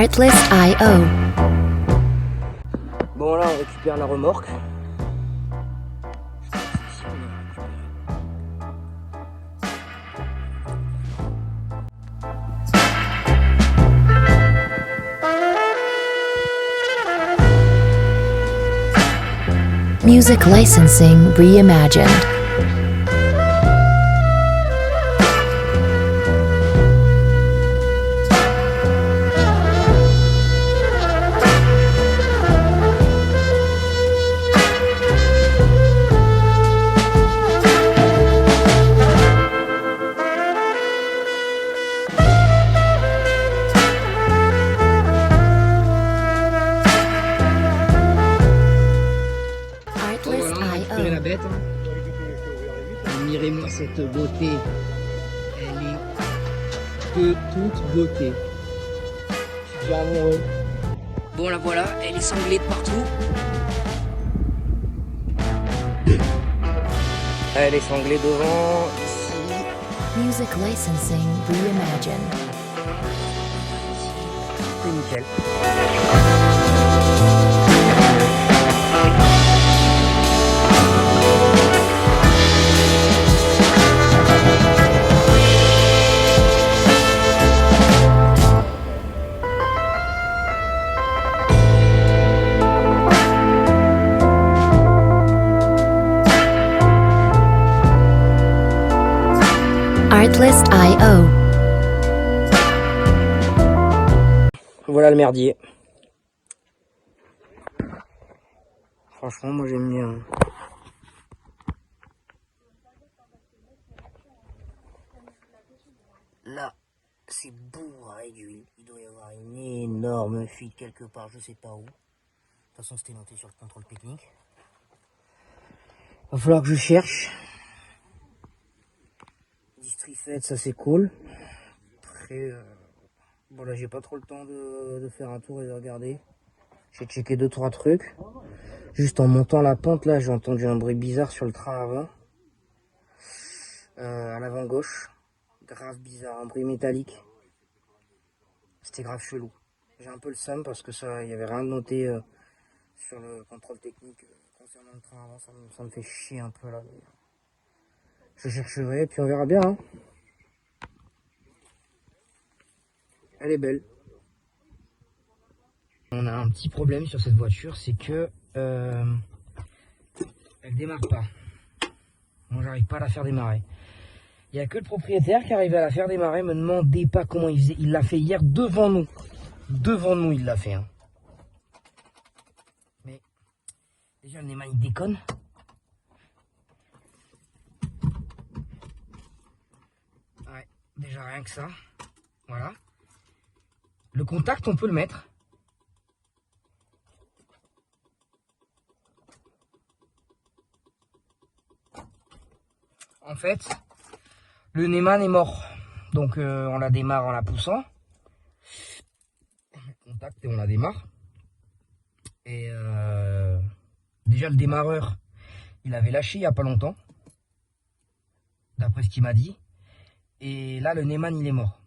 Artlist.io. Bon là on récupère la remorque. Music licensing reimagined. La bête, admirez-moi cette beauté, elle est de toute beauté. Je suis déjà amoureux. Bon la voilà, elle est sanglée de partout. Elle est sanglée devant, ici. Music licensing reimagined. C'est nickel. Artlist.io. Voilà le merdier. Franchement, moi j'aime bien. Là, c'est bourré d'huile. Il doit y avoir une énorme fuite quelque part, je sais pas où. De toute façon, c'était noté sur le contrôle technique. Va falloir que je cherche. Distrifed, ça c'est cool. Après, bon là j'ai pas trop le temps de faire un tour et de regarder. J'ai checké 2-3 trucs. Juste en montant la pente là, j'ai entendu un bruit bizarre sur le train avant. À l'avant gauche. Grave bizarre, un bruit métallique. C'était grave chelou. J'ai un peu le seum parce que ça, il y avait rien de noté sur le contrôle technique concernant le train avant. Ça me fait chier un peu là. Je chercherai et puis on verra bien. Hein. Elle est belle. On a un petit problème sur cette voiture, c'est que elle démarre pas. Moi j'arrive pas à la faire démarrer. Il n'y a que le propriétaire qui arrive à la faire démarrer. Me demandez pas comment il faisait. Il l'a fait hier devant nous. Devant nous il l'a fait. Hein. Mais déjà le Neyman il déconne. Ouais, déjà rien que ça. Voilà. Le contact on peut le mettre. En fait, le Neyman est mort. Donc on la démarre en la poussant. Contact et on la démarre. Et déjà le démarreur, il avait lâché il n'y a pas longtemps. D'après ce qu'il m'a dit. Et là le Neyman il est mort.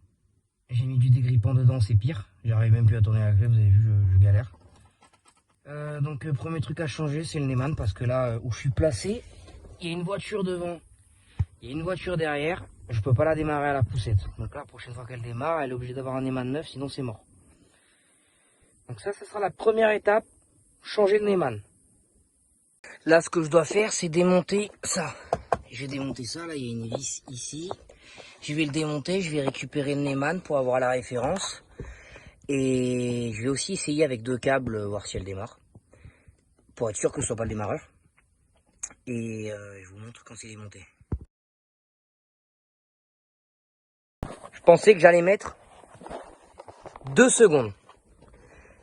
J'ai mis du dégrippant dedans, c'est pire. J'arrive même plus à tourner la clé, vous avez vu, je galère. Donc premier truc à changer, c'est le Neyman. Parce que là où je suis placé, il y a une voiture devant. Il y a une voiture derrière, je peux pas la démarrer à la poussette. Donc là, la prochaine fois qu'elle démarre, elle est obligée d'avoir un Neyman neuf, sinon c'est mort. Donc ça, ce sera la première étape, changer le Neyman. Là, ce que je dois faire, c'est démonter ça. Je vais démonter ça, là, il y a une vis ici. Je vais le démonter, je vais récupérer le Neyman pour avoir la référence. Et je vais aussi essayer avec 2 câbles, voir si elle démarre. Pour être sûr que ce soit pas le démarreur. Et je vous montre quand c'est démonté. Je pensais que j'allais mettre 2 secondes.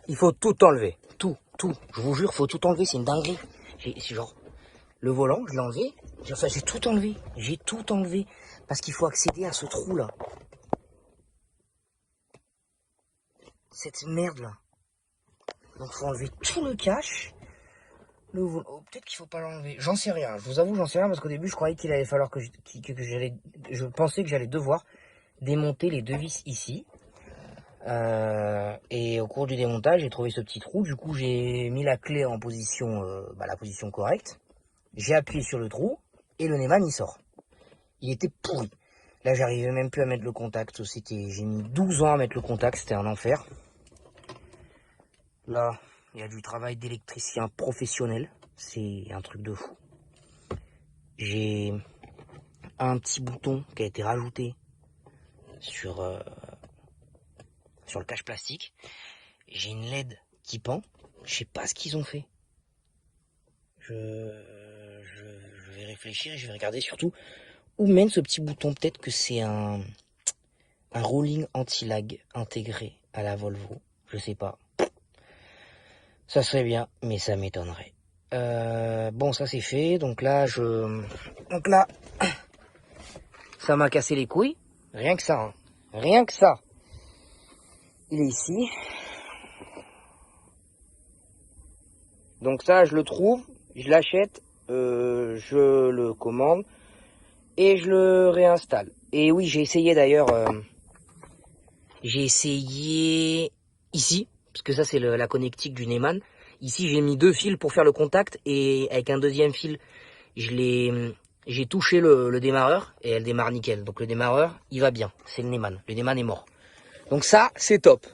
Il faut tout enlever. Tout. Je vous jure, faut tout enlever. C'est une dinguerie. C'est genre, le volant, je l'ai enlevé. Enfin, j'ai tout enlevé. J'ai tout enlevé. Parce qu'il faut accéder à ce trou là. Cette merde là. Donc, il faut enlever tout le cache. Le volant. Oh, peut-être qu'il faut pas l'enlever. J'en sais rien. Je vous avoue, j'en sais rien. Parce qu'au début, je croyais qu'il allait falloir je pensais que j'allais devoir démonter les 2 vis ici. Et au cours du démontage, j'ai trouvé ce petit trou. Du coup, j'ai mis la clé en position, la position correcte. J'ai appuyé sur le trou et le Neumann il sort. Il était pourri. Là, j'arrivais même plus à mettre le contact. J'ai mis 12 ans à mettre le contact. C'était un enfer. Là, il y a du travail d'électricien professionnel. C'est un truc de fou. J'ai un petit bouton qui a été rajouté sur le cache plastique. J'ai une LED qui pend. Je sais pas ce qu'ils ont fait. Je vais réfléchir et je vais regarder surtout où mène ce petit bouton. Peut-être que c'est un rolling anti-lag intégré à la Volvo. Je sais pas. Ça serait bien, mais ça m'étonnerait. Bon, ça c'est fait. Donc là, ça m'a cassé les couilles. Rien que ça. Hein. Rien que ça. Il est ici. Donc ça, je le trouve, je l'achète, je le commande et je le réinstalle. Et oui, j'ai essayé d'ailleurs, j'ai essayé ici, parce que ça c'est la connectique du Neumann. Ici, j'ai mis 2 fils pour faire le contact et avec un deuxième fil, j'ai touché le démarreur et elle démarre nickel. Donc le démarreur, il va bien, c'est le Neumann. Le Neumann est mort. Donc ça, c'est top.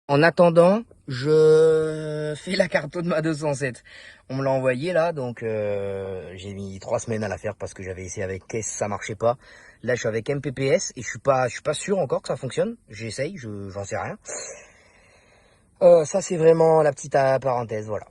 En attendant, je fais la carto de ma 207. On me l'a envoyé là, donc j'ai mis 3 semaines à la faire parce que j'avais essayé avec Caisse, ça marchait pas. Là, je suis avec MPPS et je suis pas sûr encore que ça fonctionne. J'essaye, j'en sais rien. Ça, c'est vraiment la petite parenthèse, voilà.